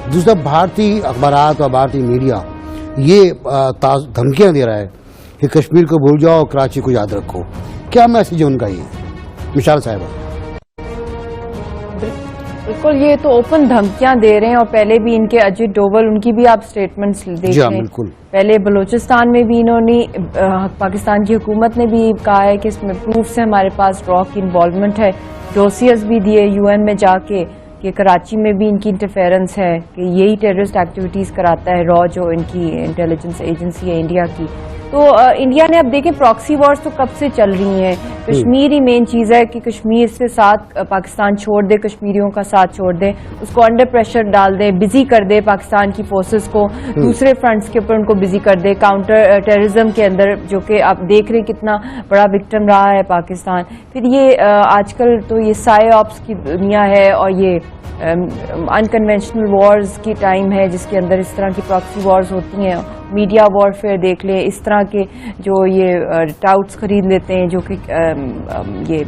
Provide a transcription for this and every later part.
دوسرا भारतीय अखबारात और भारतीय मीडिया ये धमकियां दे रहा है कि कश्मीर को भूल जाओ, कराची को याद रखो। क्या मैसेज है उनका? ये मिसाल साहिबा बिल्कुल, ये तो ओपन धमकियां दे रहे हैं, और पहले भी इनके अजीत डोवल, उनकी भी आप स्टेटमेंट्स देख रहे हैं। पहले बलूचिस्तान में भी इन्होंने, पाकिस्तान की हुकूमत ने भी कहा है कि इसमें प्रूफ है, हमारे पास रॉ की इन्वॉल्वमेंट है, डोसियर्स भी दिए यूएन में जाके कि कराची में भी इनकी इंटरफेरेंस है, कि यही टेररिस्ट एक्टिविटीज कराता है रॉ, जो इनकी इंटेलिजेंस एजेंसी है इंडिया की। तो इंडिया ने, अब देखें, प्रॉक्सी वॉर्स तो कब से चल रही हैं। कश्मीर ही मेन चीज़ है कि कश्मीर से साथ पाकिस्तान छोड़ दे, कश्मीरियों का साथ छोड़ दे, उसको अंडर प्रेशर डाल दे, बिजी कर दे पाकिस्तान की फोर्सेस को, दूसरे फ्रंट्स के ऊपर उनको बिजी कर दे, काउंटर टेररिज्म के अंदर, जो कि आप देख रहे हैं कितना बड़ा विक्टिम रहा है पाकिस्तान। फिर ये आजकल तो ये साइऑप्स की दुनिया है, और ये अनकन्वेंशनल वॉर्स की टाइम है, जिसके अंदर इस तरह की प्रॉक्सी वॉर्स होती हैं। मीडिया वॉरफेयर देख लें, इस तरह के जो ये टाउट्स खरीद लेते हैं, जो कि ये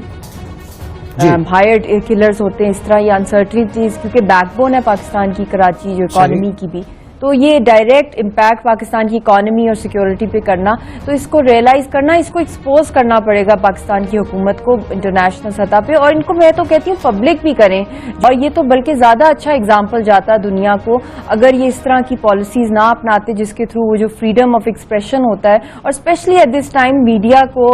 हायर्ड किलर्स होते हैं, इस तरह ये अनसर्टेनिटीज, क्योंकि बैकबोन है पाकिस्तान की कराची, जो इकॉनमी की भी, तो ये डायरेक्ट इम्पैक्ट पाकिस्तान की इकॉनमी और सिक्योरिटी पे करना, तो इसको रियलाइज करना, इसको एक्सपोज करना पड़ेगा पाकिस्तान की हुकूमत को इंटरनेशनल सतह पे, और इनको मैं तो कहती हूँ पब्लिक भी करें। और ये तो बल्कि ज्यादा अच्छा एग्जाम्पल जाता दुनिया को अगर ये इस तरह की पॉलिसीज ना अपनाते, जिसके थ्रू वो जो फ्रीडम ऑफ एक्सप्रेशन होता है, और specially at this time media को,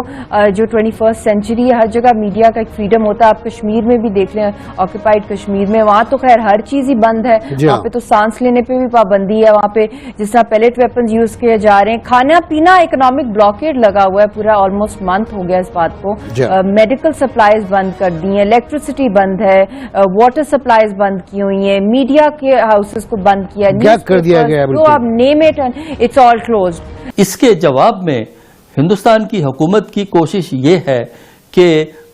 जो 21st सेंचुरी है, हर जगह मीडिया का एक फ्रीडम होता है। आप कश्मीर में भी देख लें, ऑक्यूपाइड कश्मीर में, वहां तो खैर हर चीज ही बंद है, वहां पे तो सांस लेने पे भी पाबंदी है, वहां पे जिस तरह पैलेट वेपन्स यूज किए जा रहे हैं, खाना पीना, इकोनॉमिक ब्लॉकेड लगा हुआ है पूरा, ऑलमोस्ट मंथ हो गया इस बात को। मेडिकल सप्लाईज बंद कर दी हैं, इलेक्ट्रिसिटी बंद है, वाटर सप्लाईज बंद की हुई है, मीडिया के हाउसेस को बंद किया कर दिया गया, तो अब name it, it's all closed. इसके जवाब में हिंदुस्तान की हुकूमत की कोशिश ये है कि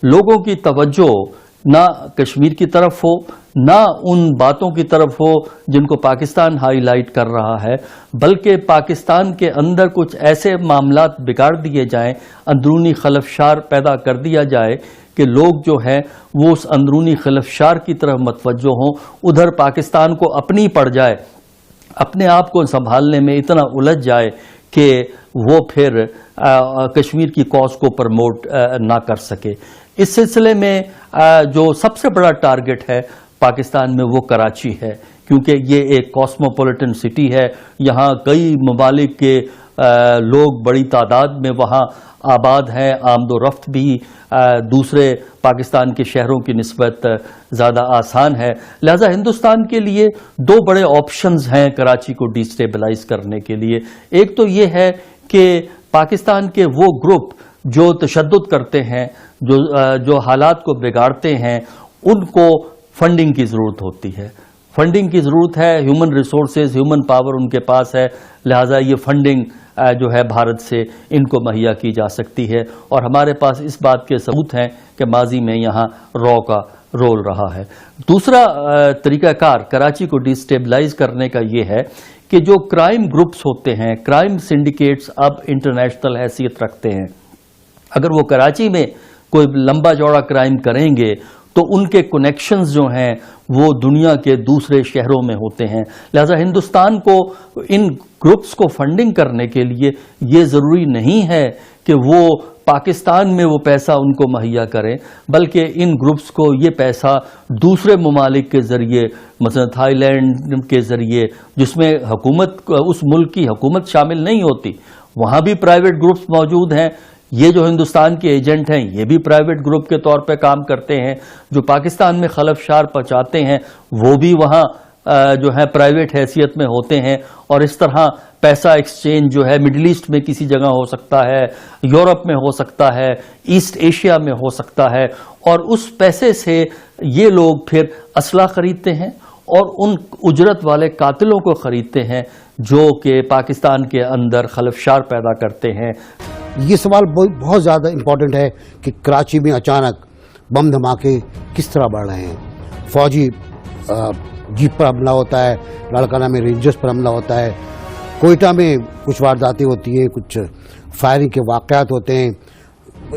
लोगों की तवज्जो ना कश्मीर की तरफ हो, ना उन बातों की तरफ हो जिनको पाकिस्तान हाईलाइट कर रहा है, बल्कि पाकिस्तान के अंदर कुछ ऐसे मामलात बिगाड़ दिए जाएं, अंदरूनी खलफशार पैदा कर दिया जाए कि लोग जो हैं वो उस अंदरूनी खलफशार की तरफ मतवज्जो हों, उधर पाकिस्तान को अपनी पड़ जाए, अपने आप को संभालने में इतना उलझ जाए कि वो फिर कश्मीर की कॉज को प्रमोट ना कर सके। इस सिलसिले में जो सबसे बड़ा टारगेट है पाकिस्तान में वो कराची है, क्योंकि ये एक कॉस्मोपॉलिटन सिटी है, यहाँ कई ममालिक के लोग बड़ी तादाद में वहाँ आबाद हैं, आमदोरफ्त भी दूसरे पाकिस्तान के शहरों की निस्बत ज़्यादा आसान है। लिहाजा हिंदुस्तान के लिए दो बड़े ऑप्शंस हैं कराची को डिस्टेबलाइज करने के लिए। एक तो ये है कि पाकिस्तान के वो ग्रुप जो तशद्दुद करते हैं, जो हालात को बिगाड़ते हैं, उनको फंडिंग की ज़रूरत होती है, फंडिंग की ज़रूरत है, ह्यूमन रिसोर्सेज, ह्यूमन पावर उनके पास है, लिहाजा ये फंडिंग जो है भारत से इनको मुहैया की जा सकती है। और हमारे पास इस बात के सबूत हैं कि माजी में यहाँ रॉ का रोल रहा है। दूसरा तरीक़ाकार कराची को डिस्टेबलाइज करने का ये है कि जो क्राइम ग्रुप्स होते हैं, क्राइम सिंडिकेट्स अब इंटरनेशनल हैसियत रखते हैं। अगर वो कराची में कोई लंबा चौड़ा क्राइम करेंगे तो उनके कनेक्शंस जो हैं वो दुनिया के दूसरे शहरों में होते हैं। लिहाजा हिंदुस्तान को इन ग्रुप्स को फंडिंग करने के लिए ये ज़रूरी नहीं है कि वो पाकिस्तान में वो पैसा उनको मुहैया करें, बल्कि इन ग्रुप्स को ये पैसा दूसरे ममालिक के ज़रिए, मसलन थाईलैंड के ज़रिए, जिसमें हुकूमत, उस मुल्क की हुकूमत शामिल नहीं होती, वहाँ भी प्राइवेट ग्रुप्स मौजूद हैं। ये जो हिंदुस्तान के एजेंट हैं ये भी प्राइवेट ग्रुप के तौर पे काम करते हैं। जो पाकिस्तान में खलफशार पहुंचाते हैं वो भी वहाँ जो है प्राइवेट हैसियत में होते हैं। और इस तरह पैसा एक्सचेंज जो है मिडिल ईस्ट में किसी जगह हो सकता है, यूरोप में हो सकता है, ईस्ट एशिया में हो सकता है, और उस पैसे से ये लोग फिर असला खरीदते हैं और उन उजरत वाले कातिलों को खरीदते हैं जो कि पाकिस्तान के अंदर खलफशार पैदा करते हैं। ये सवाल बहुत ज़्यादा इम्पोर्टेंट है कि कराची में अचानक बम धमाके किस तरह बढ़ रहे हैं। फौजी जीप पर हमला होता है, लाड़काना में रेंजर्स पर हमला होता है, कोयटा में कुछ वारदातें होती हैं, कुछ फायरिंग के वाक़यात होते हैं,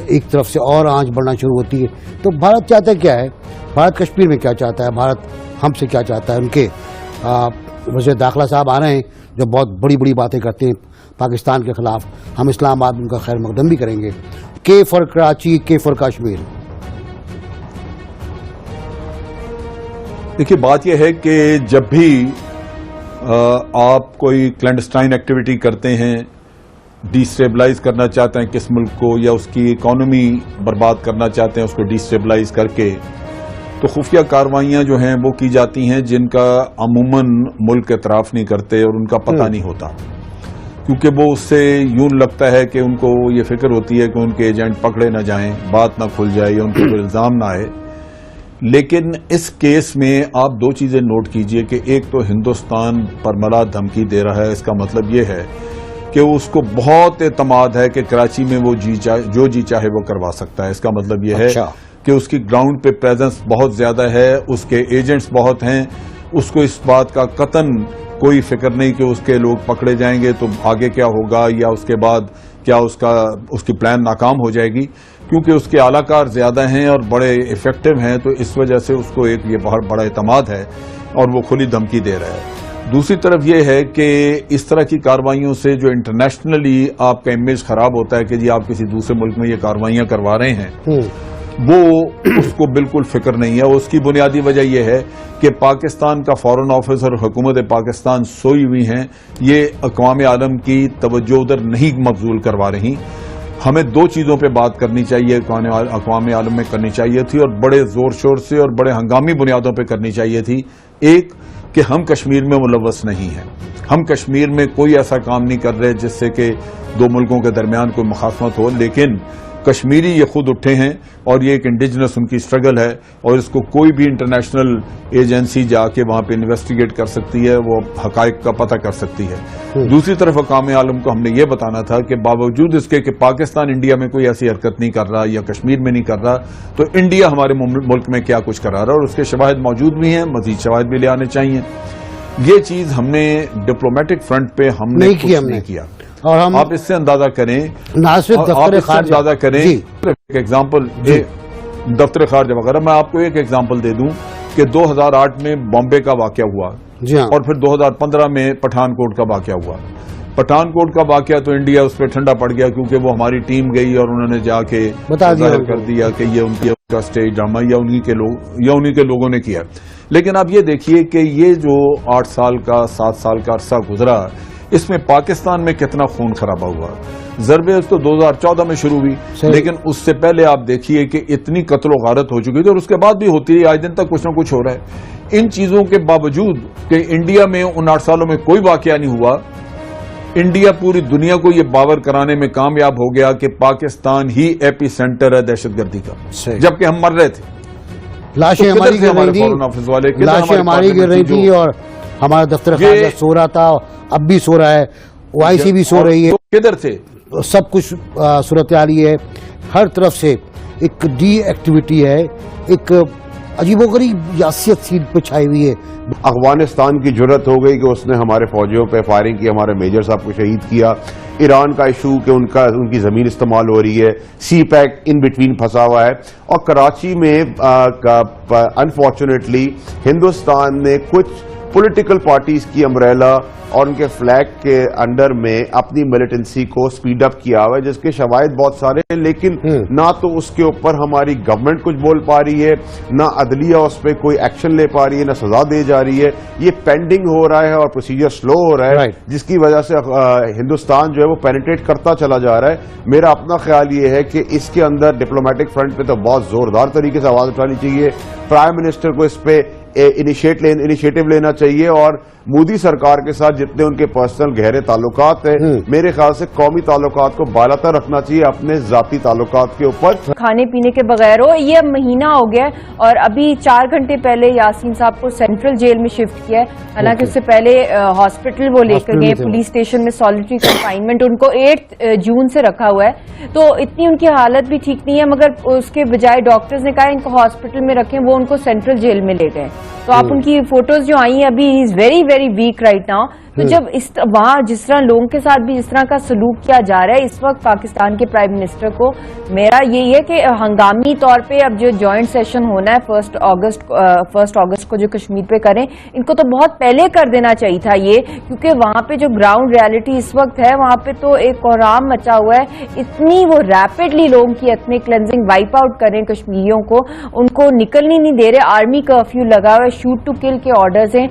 एक तरफ से और आंच बढ़ना शुरू होती है। तो भारत चाहता क्या है? भारत कश्मीर में क्या चाहता है? भारत हमसे क्या चाहता है? उनके वज़ीर दाखिला साहब आ रहे हैं जो बहुत बड़ी बड़ी बातें करते हैं पाकिस्तान के खिलाफ, हम इस्लामाबाद उनका खैर मकदम भी करेंगे। के फॉर कराची, के फॉर कश्मीर। देखिए, बात यह है कि जब भी आप कोई क्लैंडस्टाइन एक्टिविटी करते हैं, डिस्टेबलाइज करना चाहते हैं किस मुल्क को, या उसकी इकॉनमी बर्बाद करना चाहते हैं उसको डिस्टेबलाइज करके, तो खुफिया कार्रवाइयां जो हैं वो की जाती हैं जिनका अमूमन मुल्क एतराफ़ नहीं करते और उनका पता नहीं होता, क्योंकि वो उससे यूं लगता है कि उनको ये फिक्र होती है कि उनके एजेंट पकड़े ना जाएं, बात ना खुल जाए या उनके ऊपर इल्ज़ाम ना आए। लेकिन इस केस में आप दो चीज़ें नोट कीजिए कि एक तो हिंदुस्तान परमला धमकी दे रहा है, इसका मतलब ये है कि उसको बहुत एतमाद है कि कराची में वो जो जी चाहे वो करवा सकता है। इसका मतलब ये है कि उसकी ग्राउंड पे प्रेजेंस बहुत ज्यादा है, उसके एजेंट्स बहुत हैं, उसको इस बात का कतन कोई फिक्र नहीं कि उसके लोग पकड़े जाएंगे तो आगे क्या होगा या उसके बाद क्या उसकी प्लान नाकाम हो जाएगी, क्योंकि उसके आलाकार ज्यादा हैं और बड़े इफेक्टिव हैं। तो इस वजह से उसको एक ये बहुत बड़ा एतमाद है और वो खुली धमकी दे रहा है। दूसरी तरफ ये है कि इस तरह की कार्रवाइयों से जो इंटरनेशनली आपका इमेज खराब होता है कि जी आप किसी दूसरे मुल्क में ये कार्रवाइयां करवा रहे हैं, वो उसको बिल्कुल फिक्र नहीं है। उसकी बुनियादी वजह यह है कि पाकिस्तान का फॉरेन ऑफिस और हुकूमत पाकिस्तान सोई हुई हैं, ये अक़वाम आलम की तवज्जो उधर नहीं मबजूल करवा रही। हमें दो चीज़ों पे बात करनी चाहिए, अक़वाम आलम में करनी चाहिए थी और बड़े ज़ोर शोर से और बड़े हंगामी बुनियादों पे करनी चाहिए थी। एक कि हम कश्मीर में मुलव्वस नहीं हैं, हम कश्मीर में कोई ऐसा काम नहीं कर रहे जिससे कि दो मुल्कों के दरमियान कोई मुखासमत हो, लेकिन कश्मीरी ये खुद उठे हैं और ये एक इंडिजिनस उनकी स्ट्रगल है और इसको कोई भी इंटरनेशनल एजेंसी जाके वहां पे इन्वेस्टिगेट कर सकती है, वो हकायक का पता कर सकती है। दूसरी तरफ अक़वाम आलम को हमने ये बताना था कि बावजूद इसके कि पाकिस्तान इंडिया में कोई ऐसी हरकत नहीं कर रहा या कश्मीर में नहीं कर रहा, तो इंडिया हमारे मुल्क में क्या कुछ करा रहा है और उसके शवाहिद मौजूद भी हैं, मजीद शवाहिद भी ले आने चाहिए। ये चीज हमने डिप्लोमेटिक फ्रंट पे हमने नहीं किया और हम आप इससे अंदाजा करें, अंदाजा करें एक एग्जाम्पल दफ्तर खारजा वगैरह। मैं आपको एक एग्जाम्पल दे दूं कि 2008 में बॉम्बे का वाकया हुआ और फिर 2015 में पठानकोट का वाकया हुआ। पठानकोट का वाकया तो इंडिया उस पर ठंडा पड़ गया क्योंकि वो हमारी टीम गई और उन्होंने जाके जाहिर कर दिया कि ये उनका स्टेज ड्रामा या उन्हीं के लोगों ने किया। लेकिन आप ये देखिए कि ये जो 8 साल का 7 साल का अरसा गुजरा, इसमें पाकिस्तान में कितना खून खराबा हुआ। ज़रबे तो 2014 में शुरू हुई, लेकिन उससे पहले आप देखिए कि इतनी कत्लो गारत हो चुकी थी और उसके बाद भी होती है, आज दिन तक कुछ ना कुछ हो रहा है। इन चीजों के बावजूद कि इंडिया में उन 8 सालों में कोई वाकया नहीं हुआ, इंडिया पूरी दुनिया को ये बावर कराने में कामयाब हो गया कि पाकिस्तान ही एपी सेंटर है दहशतगर्दी का, जबकि हम मर रहे थे। लाशें हमारी गिर रही थी, लाशें हमारी गिर रही थी और हमारा दफ्तर खारजा सो रहा था, अब भी सो रहा है, ओआईसी भी सो रही है। किधर थे? सब कुछ सूरत हाल है, हर तरफ से एक डी एक्टिविटी है, एक अजीबोगरीब यासियत सीट पे छाई हुई है। अफगानिस्तान की जुर्रत हो गई कि उसने हमारे फौजियों पे फायरिंग की, हमारे मेजर साहब को शहीद किया। ईरान का इशू कि उनकी जमीन इस्तेमाल हो रही है, सी पैक इन बिटवीन फंसा हुआ है। और कराची में अनफॉर्चुनेटली हिंदुस्तान ने कुछ पॉलिटिकल पार्टीज की अम्ब्रेला और उनके फ्लैग के अंडर में अपनी मिलिटेंसी को स्पीड अप किया हुआ है, जिसके शवाहिद बहुत सारे हैं, लेकिन ना तो उसके ऊपर हमारी गवर्नमेंट कुछ बोल पा रही है, ना अदलिया उस पर कोई एक्शन ले पा रही है, ना सजा दे जा रही है। ये पेंडिंग हो रहा है और प्रोसीजर स्लो हो रहा है, जिसकी वजह से हिंदुस्तान जो है वो पेनिट्रेट करता चला जा रहा है। मेरा अपना ख्याल ये है कि इसके अंदर डिप्लोमेटिक फ्रंट पे तो बहुत जोरदार तरीके से आवाज उठानी चाहिए, प्राइम मिनिस्टर को इस पे इनिशिएटिव लेना चाहिए और मोदी सरकार के साथ जितने उनके पर्सनल गहरे ताल्लुकात हैं, मेरे ख्याल से कौमी ताल्लुकात को बालातर रखना चाहिए अपने जाती ताल्लुकात के ऊपर। खाने पीने के बगैर हो, ये महीना हो गया और अभी 4 घंटे पहले यासीन साहब को सेंट्रल जेल में शिफ्ट किया है। हालांकि उससे पहले हॉस्पिटल वो लेकर गए, पुलिस स्टेशन में सॉलिटरी कंफाइनमेंट उनको 8 जून से रखा हुआ है, तो इतनी उनकी हालत भी ठीक नहीं है, मगर उसके बजाय डॉक्टर्स ने कहा इनको हॉस्पिटल में रखें, वो उनको सेंट्रल जेल में ले गए। تو آپ ان کی فوٹوز جو آئی ہیں ابھی، he is very very weak right now. تو جب وہاں جس طرح لوگوں کے ساتھ بھی جس طرح کا سلوک کیا جا رہا ہے اس وقت پاکستان کے پرائم منسٹر کو، میرا یہی ہے کہ ہنگامی طور پہ اب جو جوائنٹ سیشن ہونا ہے 1 اگست کو جو کشمیر پہ کریں، ان کو تو بہت پہلے کر دینا چاہیے تھا یہ، کیونکہ وہاں پہ جو گراؤنڈ ریالٹی اس وقت ہے وہاں پہ تو ایک کوہرام مچا ہوا ہے. اتنی وہ ریپڈلی لوگوں کی ایتھنک کلینزنگ وائپ آؤٹ کریں کشمیریوں کو، ان کو نکلنے نہیں دے رہے. آرمی کرفیو لگا ہوا ہے، شوٹ ٹو کل کے آرڈرز ہیں.